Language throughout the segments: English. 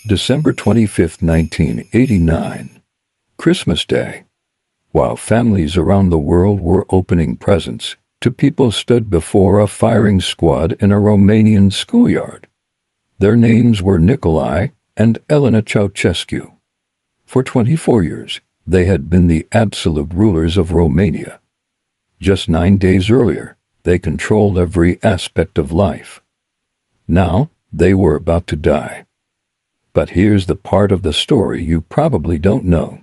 December 25, 1989. Christmas Day. While families around the world were opening presents, two people stood before a firing squad in a Romanian schoolyard. Their names were Nicolae and Elena Ceaușescu. For 24 years, they had been the absolute rulers of Romania. Just 9 days earlier, they controlled every aspect of life. Now, they were about to die. But here's the part of the story you probably don't know.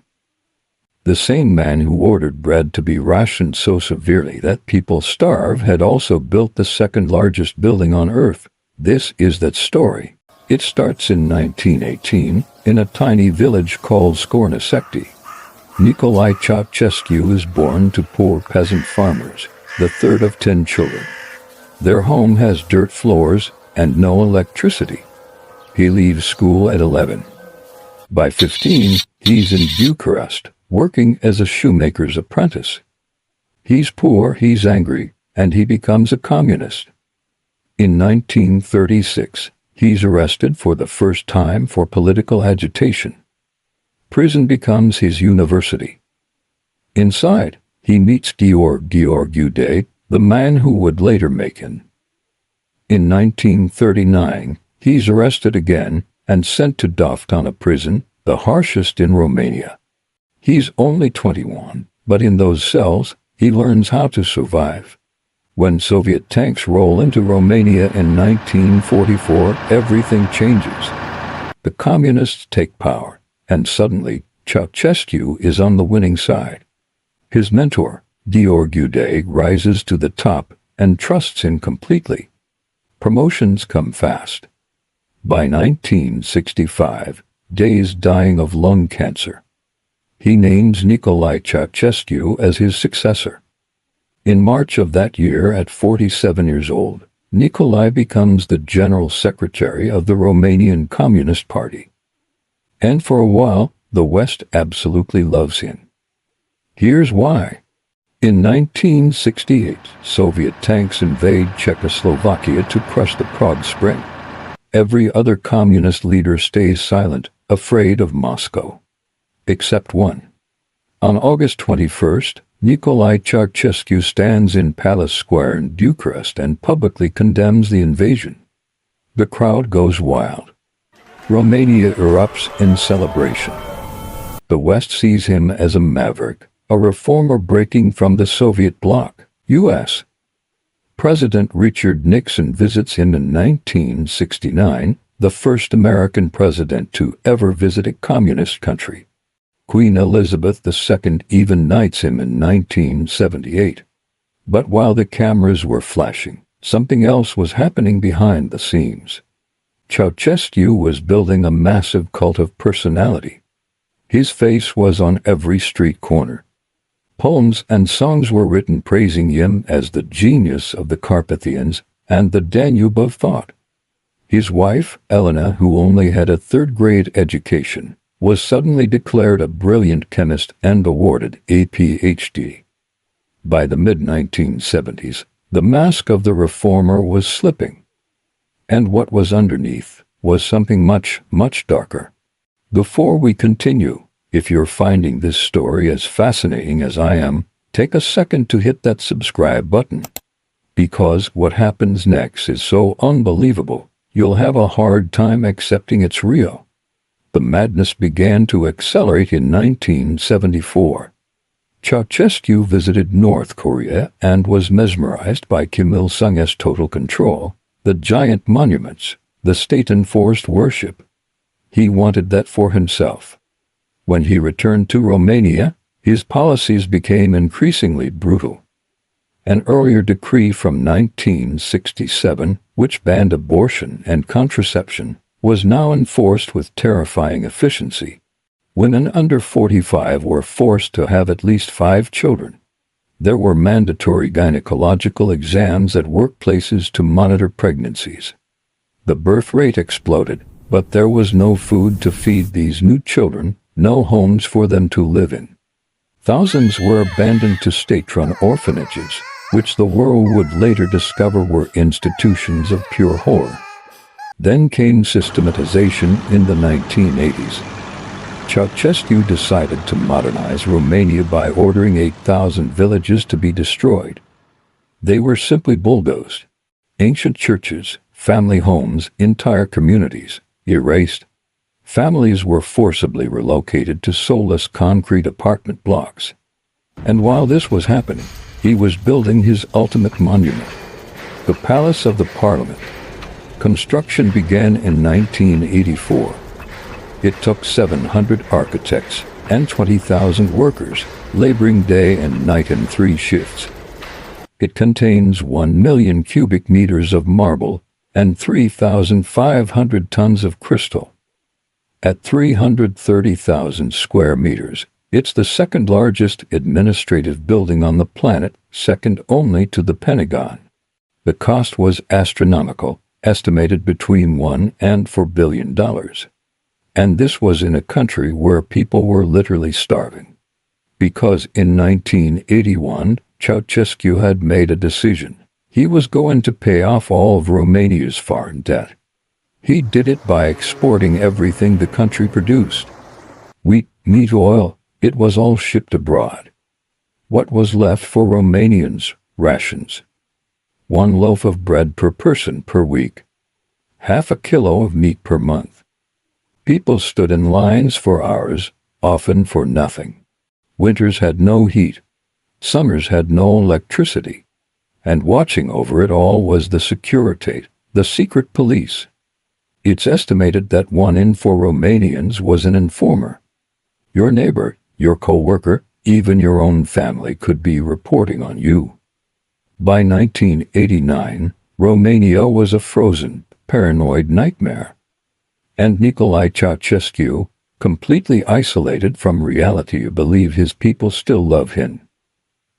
The same man who ordered bread to be rationed so severely that people starve had also built the second largest building on Earth. This is that story. It starts in 1918 in a tiny village called Scornăsecti. Nicolae Ceaușescu is born to poor peasant farmers, the third of 10 children. Their home has dirt floors and no electricity. He leaves school at 11. By 15, he's in Bucharest, working as a shoemaker's apprentice. He's poor, he's angry, and he becomes a communist. In 1936, he's arrested for the first time for political agitation. Prison becomes his university. Inside, he meets Gheorghe, the man who would later make him. In 1939, he's arrested again and sent to Doftana prison, the harshest in Romania. He's only 21, but in those cells, he learns how to survive. When Soviet tanks roll into Romania in 1944, everything changes. The communists take power, and suddenly, Ceaușescu is on the winning side. His mentor, Gheorghe, rises to the top and trusts him completely. Promotions come fast. By 1965, Day is dying of lung cancer. He names Nicolae Ceaușescu as his successor. In March of that year, at 47 years old, Nicolae becomes the General Secretary of the Romanian Communist Party. And for a while, the West absolutely loves him. Here's why. In 1968, Soviet tanks invade Czechoslovakia to crush the Prague Spring. Every other communist leader stays silent, afraid of Moscow. Except one. On August 21st, Nicolae Ceaușescu stands in Palace Square in Bucharest and publicly condemns the invasion. The crowd goes wild. Romania erupts in celebration. The West sees him as a maverick, a reformer breaking from the Soviet bloc. U.S. President Richard Nixon visits him in 1969, the first American president to ever visit a communist country. Queen Elizabeth II even knights him in 1978. But while the cameras were flashing, something else was happening behind the scenes. Ceaușescu was building a massive cult of personality. His face was on every street corner. Poems and songs were written praising him as the genius of the Carpathians and the Danube of thought. His wife, Elena, who only had a third-grade education, was suddenly declared a brilliant chemist and awarded a Ph.D. By the mid-1970s, the mask of the reformer was slipping. And what was underneath was something much, much darker. Before we continue, if you're finding this story as fascinating as I am, take a second to hit that subscribe button. Because what happens next is so unbelievable, you'll have a hard time accepting it's real. The madness began to accelerate in 1974. Ceaușescu visited North Korea and was mesmerized by Kim Il-sung's total control, the giant monuments, the state-enforced worship. He wanted that for himself. When he returned to Romania, his policies became increasingly brutal. An earlier decree from 1967, which banned abortion and contraception, was now enforced with terrifying efficiency. Women under 45 were forced to have at least 5 children. There were mandatory gynecological exams at workplaces to monitor pregnancies. The birth rate exploded, but there was no food to feed these new children, no homes for them to live in. Thousands were abandoned to state-run orphanages, which the world would later discover were institutions of pure horror. Then came systematization in the 1980s. Ceaușescu decided to modernize Romania by ordering 8,000 villages to be destroyed. They were simply bulldozed. Ancient churches, family homes, entire communities, erased. Families were forcibly relocated to soulless concrete apartment blocks. And while this was happening, he was building his ultimate monument, the Palace of the Parliament. Construction began in 1984. It took 700 architects and 20,000 workers, laboring day and night in 3 shifts. It contains 1 million cubic meters of marble and 3,500 tons of crystal. At 330,000 square meters, it's the second largest administrative building on the planet, second only to the Pentagon. The cost was astronomical, estimated between $1 and $4 billion. And this was in a country where people were literally starving. Because in 1981, Ceaușescu had made a decision. He was going to pay off all of Romania's foreign debt. He did it by exporting everything the country produced. Wheat, meat, oil, it was all shipped abroad. What was left for Romanians? Rations. 1 loaf of bread per person per week. Half a kilo of meat per month. People stood in lines for hours, often for nothing. Winters had no heat. Summers had no electricity. And watching over it all was the Securitate, the secret police. It's estimated that 1 in 4 Romanians was an informer. Your neighbor, your co-worker, even your own family could be reporting on you. By 1989, Romania was a frozen, paranoid nightmare. And Nicolae Ceaușescu, completely isolated from reality, believed his people still love him.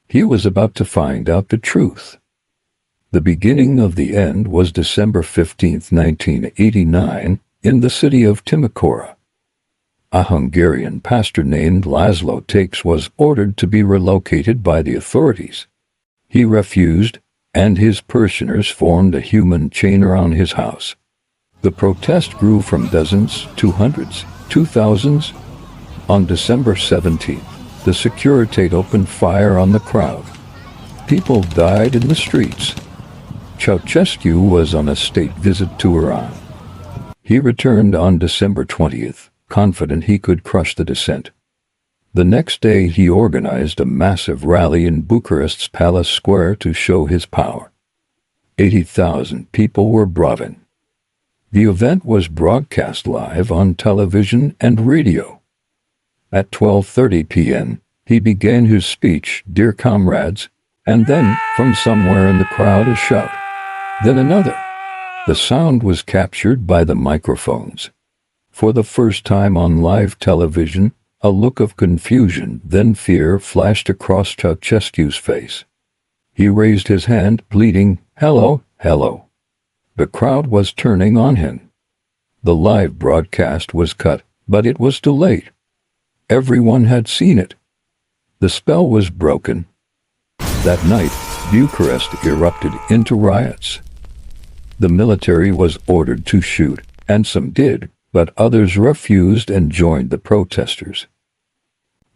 He was about to find out the truth. The beginning of the end was December 15, 1989, in the city of Timișoara. A Hungarian pastor named Laszlo Takes was ordered to be relocated by the authorities. He refused, and his parishioners formed a human chain around his house. The protest grew from dozens to hundreds to thousands. On December 17th, the Securitate opened fire on the crowd. People died in the streets. Ceaușescu was on a state visit to Iran. He returned on December 20th, confident he could crush the dissent. The next day he organized a massive rally in Bucharest's Palace Square to show his power. 80,000 people were brought in. The event was broadcast live on television and radio. At 12:30 p.m., he began his speech, "Dear comrades," and then, from somewhere in the crowd, a shout. Then another. The sound was captured by the microphones. For the first time on live television, a look of confusion, then fear, flashed across Ceaușescu's face. He raised his hand, pleading, "Hello, hello." The crowd was turning on him. The live broadcast was cut, but it was too late. Everyone had seen it. The spell was broken. That night, Bucharest erupted into riots. The military was ordered to shoot, and some did, but others refused and joined the protesters.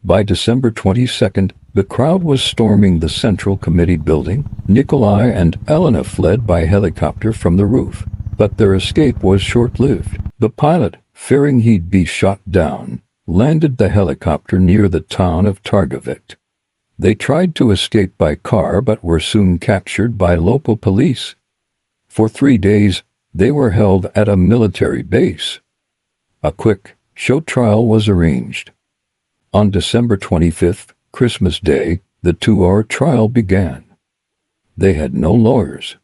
By December 22nd, the crowd was storming the Central Committee building. Nicolae and Elena fled by helicopter from the roof, but their escape was short-lived. The pilot, fearing he'd be shot down, landed the helicopter near the town of Targovec. They tried to escape by car but were soon captured by local police. For 3 days, they were held at a military base. A quick, show trial was arranged. On December 25th, Christmas Day, the 2-hour trial began. They had no lawyers.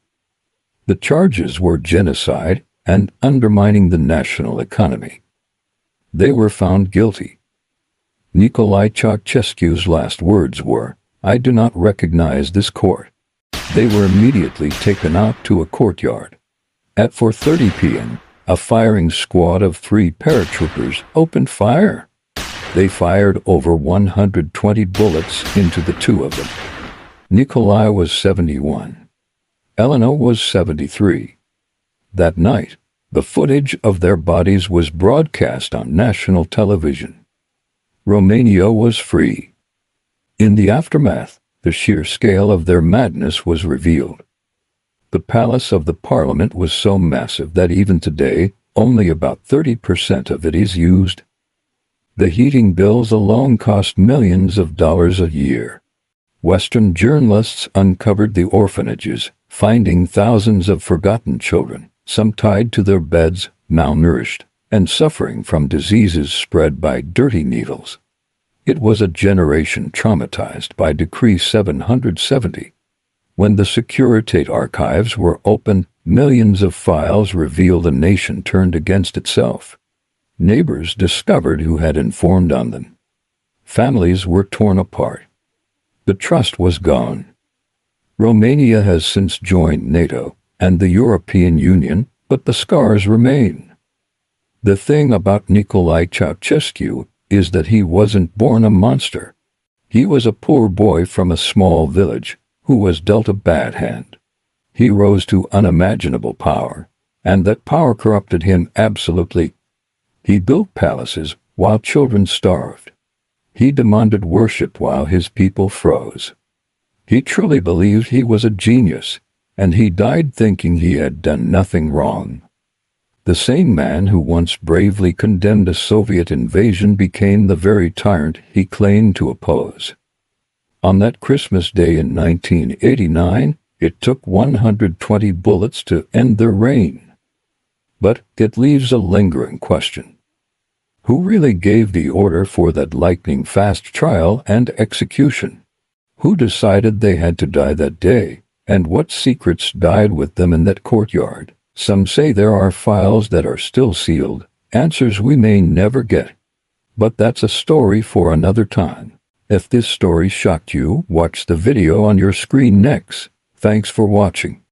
The charges were genocide and undermining the national economy. They were found guilty. Nicolae Ceaușescu's last words were, "I do not recognize this court." They were immediately taken out to a courtyard. At 4:30 p.m., a firing squad of 3 paratroopers opened fire. They fired over 120 bullets into the 2 of them. Nicolae was 71. Elena was 73. That night, The footage of their bodies was broadcast on national television. Romania was free. In the aftermath, the sheer scale of their madness was revealed. The palace of the parliament was so massive that even today, only about 30% of it is used. The heating bills alone cost millions of dollars a year. Western journalists uncovered the orphanages, finding thousands of forgotten children, some tied to their beds, malnourished, and suffering from diseases spread by dirty needles. It was a generation traumatized by Decree 770. When the Securitate archives were opened, millions of files revealed a nation turned against itself. Neighbors discovered who had informed on them. Families were torn apart. The trust was gone. Romania has since joined NATO and the European Union, but the scars remain. The thing about Nicolae Ceaușescu is that he wasn't born a monster. He was a poor boy from a small village who was dealt a bad hand. He rose to unimaginable power, and that power corrupted him absolutely. He built palaces while children starved. He demanded worship while his people froze. He truly believed he was a genius, and he died thinking he had done nothing wrong. The same man who once bravely condemned a Soviet invasion became the very tyrant he claimed to oppose. On that Christmas day in 1989, it took 120 bullets to end their reign. But it leaves a lingering question. Who really gave the order for that lightning-fast trial and execution? Who decided they had to die that day, and what secrets died with them in that courtyard? Some say there are files that are still sealed, answers we may never get. But that's a story for another time. If this story shocked you, watch the video on your screen next. Thanks for watching.